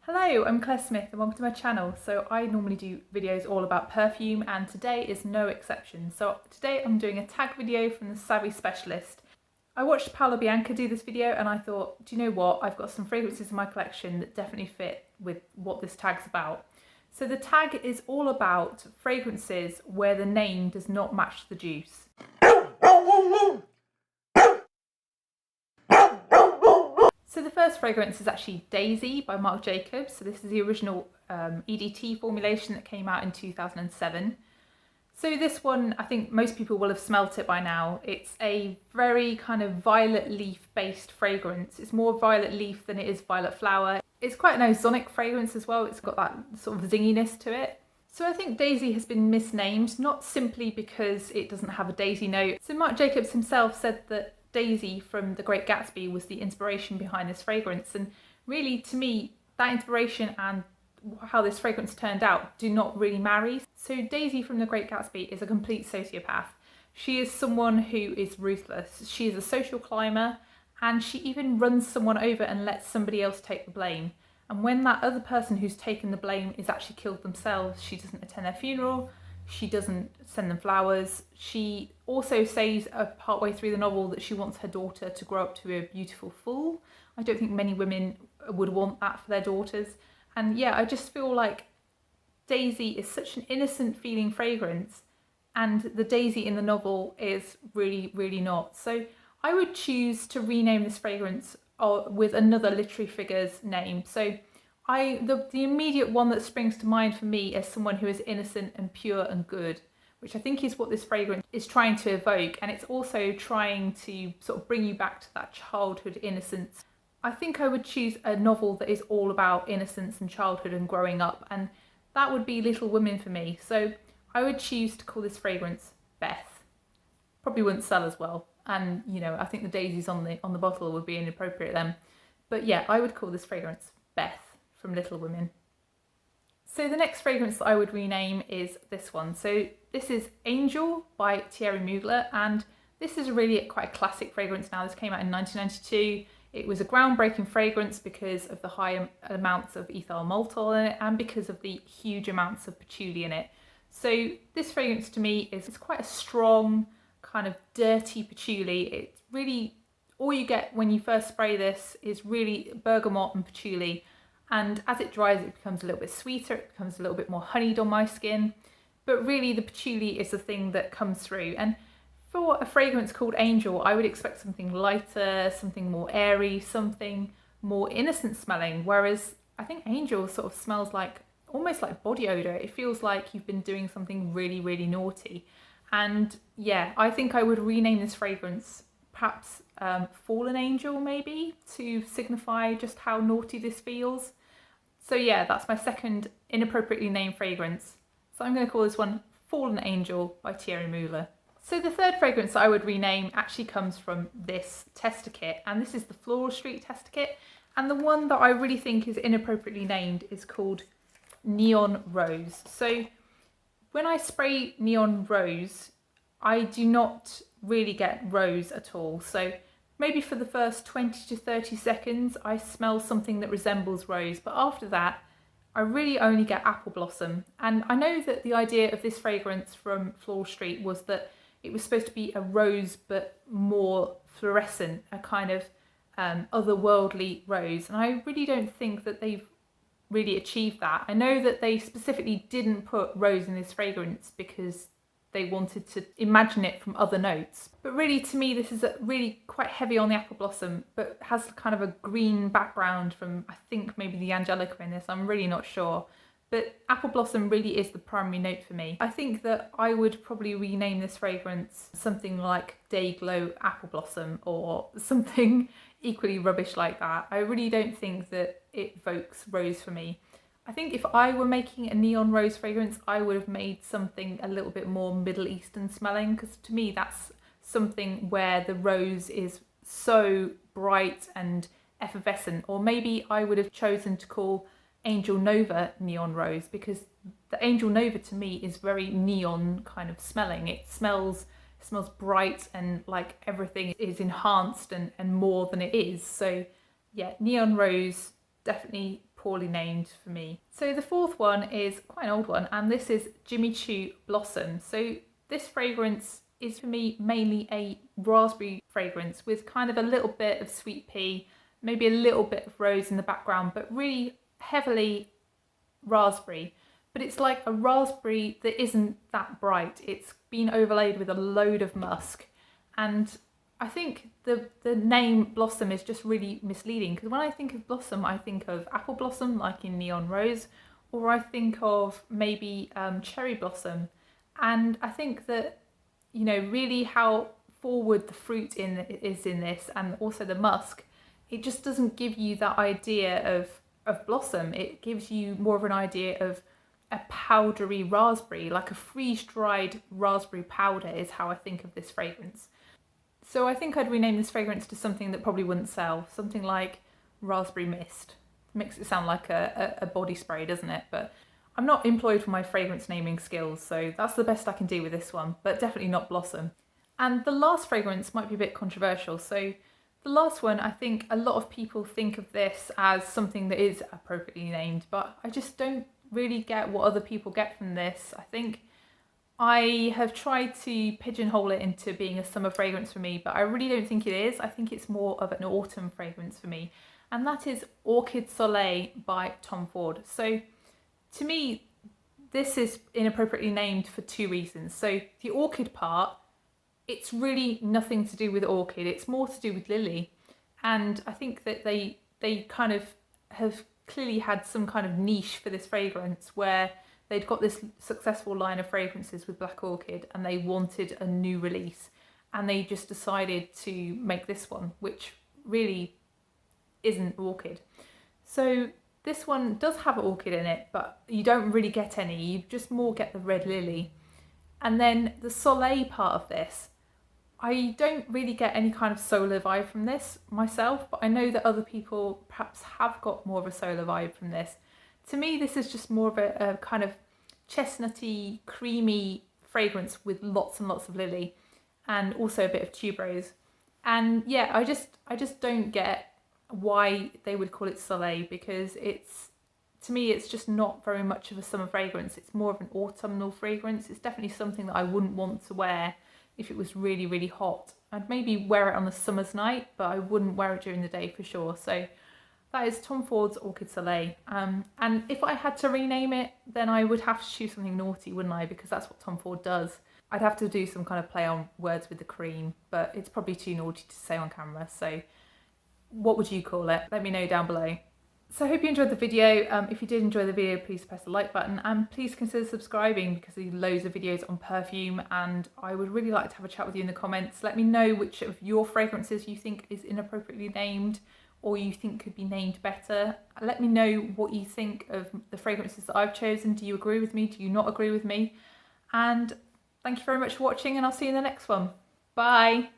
Hello, I'm Claire Smith and welcome to my channel. So I normally do videos all about perfume and today is no exception. So today I'm doing a tag video from the Savvy Specialist. I watched Paolo Bianca do this video and I thought, do you know what? I've got some fragrances in my collection that definitely fit with what this tag's about. So the tag is all about fragrances where the name does not match the juice. So the first fragrance is actually Daisy by Marc Jacobs. So this is the original EDT formulation that came out in 2007. So this one, I think most people will have smelt it by now. It's a very kind of violet leaf based fragrance. It's more violet leaf than it is violet flower. It's quite an ozonic fragrance as well. It's got that sort of zinginess to it. So I think Daisy has been misnamed, not simply because it doesn't have a daisy note. So Marc Jacobs himself said that Daisy from The Great Gatsby was the inspiration behind this fragrance, and really to me that inspiration and how this fragrance turned out do not really marry. So Daisy from The Great Gatsby is a complete sociopath. She is someone who is ruthless. She is a social climber and she even runs someone over and lets somebody else take the blame. And when that other person who's taken the blame is actually killed themselves, she doesn't attend their funeral, she doesn't send them flowers. She also says partway through the novel that she wants her daughter to grow up to be a beautiful fool. I don't think many women would want that for their daughters. And yeah, I just feel like Daisy is such an innocent feeling fragrance and the Daisy in the novel is really, really not. So I would choose to rename this fragrance with another literary figure's name. So the immediate one that springs to mind for me is someone who is innocent and pure and good, which I think is what this fragrance is trying to evoke, and it's also trying to sort of bring you back to that childhood innocence. I think I would choose a novel that is all about innocence and childhood and growing up, and that would be Little Women for me. So I would choose to call this fragrance Beth. Probably wouldn't sell as well, and you know, I think the daisies on the bottle would be inappropriate then. But yeah, I would call this fragrance Beth from Little Women. So the next fragrance that I would rename is this one. So this is Angel by Thierry Mugler, and this is really quite a classic fragrance now. This came out in 1992. It was a groundbreaking fragrance because of the high amounts of ethyl maltol in it and because of the huge amounts of patchouli in it. So this fragrance to me is quite a strong kind of dirty patchouli. It's really, all you get when you first spray this is really bergamot and patchouli. And as it dries, it becomes a little bit sweeter, it becomes a little bit more honeyed on my skin. But really the patchouli is the thing that comes through. And for a fragrance called Angel, I would expect something lighter, something more airy, something more innocent smelling. Whereas I think Angel sort of smells like, almost like body odour. It feels like you've been doing something really, really naughty. And yeah, I think I would rename this fragrance perhaps Fallen Angel maybe, to signify just how naughty this feels. So yeah, that's my second inappropriately named fragrance. So I'm going to call this one Fallen Angel by Thierry Mugler. So the third fragrance that I would rename actually comes from this tester kit, and this is the Floral Street tester kit. And the one that I really think is inappropriately named is called Neon Rose. So when I spray Neon Rose, I do not really get rose at all. So maybe for the first 20 to 30 seconds, I smell something that resembles rose, but after that, I really only get apple blossom. And I know that the idea of this fragrance from Floral Street was that it was supposed to be a rose, but more fluorescent, a kind of otherworldly rose. And I really don't think that they've really achieved that. I know that they specifically didn't put rose in this fragrance because they wanted to imagine it from other notes. But really, to me, this is really quite heavy on the apple blossom, but has kind of a green background from, I think, maybe the Angelica in this. I'm really not sure. But apple blossom really is the primary note for me. I think that I would probably rename this fragrance something like Day Glow Apple Blossom or something equally rubbish like that. I really don't think that it evokes rose for me. I think if I were making a neon rose fragrance, I would have made something a little bit more Middle Eastern smelling, because to me that's something where the rose is so bright and effervescent. Or maybe I would have chosen to call Angel Nova Neon Rose, because the Angel Nova to me is very neon kind of smelling. It smells bright and like everything is enhanced and more than it is. So yeah, Neon Rose definitely poorly named for me. So the fourth one is quite an old one, and this is Jimmy Choo Blossom. So this fragrance is for me mainly a raspberry fragrance with kind of a little bit of sweet pea, maybe a little bit of rose in the background, but really heavily raspberry. But it's like a raspberry that isn't that bright. It's been overlaid with a load of musk. And I think the name Blossom is just really misleading, because when I think of Blossom, I think of apple blossom, like in Neon Rose, or I think of maybe cherry blossom. And I think that, you know, really how forward the fruit is in this, and also the musk, it just doesn't give you that idea of blossom. It gives you more of an idea of a powdery raspberry, like a freeze-dried raspberry powder is how I think of this fragrance. So I think I'd rename this fragrance to something that probably wouldn't sell, something like raspberry mist. Makes it sound like a body spray, doesn't it? But I'm not employed for my fragrance naming skills, so that's the best I can do with this one, but definitely not Blossom. And the last fragrance might be a bit controversial. So the last one, I think a lot of people think of this as something that is appropriately named, but I just don't really get what other people get from this. I think I have tried to pigeonhole it into being a summer fragrance for me, but I really don't think it is. I think it's more of an autumn fragrance for me, and that is Orchid Soleil by Tom Ford. So to me, this is inappropriately named for two reasons. So the orchid part, it's really nothing to do with orchid, it's more to do with lily. And I think that they kind of have clearly had some kind of niche for this fragrance, where they'd got this successful line of fragrances with black orchid and they wanted a new release, and they just decided to make this one, which really isn't orchid. So this one does have orchid in it, but you don't really get any, you just more get the red lily. And then the Soleil part of this, I don't really get any kind of solar vibe from this myself, but I know that other people perhaps have got more of a solar vibe from this. To me, this is just more of a kind of chestnutty, creamy fragrance with lots and lots of lily, and also a bit of tuberose. And yeah, I just don't get why they would call it Soleil, because to me it's just not very much of a summer fragrance. It's more of an autumnal fragrance. It's definitely something that I wouldn't want to wear if it was really, really hot. I'd maybe wear it on a summer's night, but I wouldn't wear it during the day for sure. So that is Tom Ford's Orchid Soleil. And if I had to rename it, then I would have to choose something naughty, wouldn't I? Because that's what Tom Ford does. I'd have to do some kind of play on words with the cream, but it's probably too naughty to say on camera. So what would you call it? Let me know down below. So I hope you enjoyed the video. If you did enjoy the video, please press the like button, and please consider subscribing, because there's loads of videos on perfume, and I would really like to have a chat with you in the comments. Let me know which of your fragrances you think is inappropriately named, or you think could be named better. Let me know what you think of the fragrances that I've chosen. Do you agree with me? Do you not agree with me? And thank you very much for watching, and I'll see you in the next one. Bye.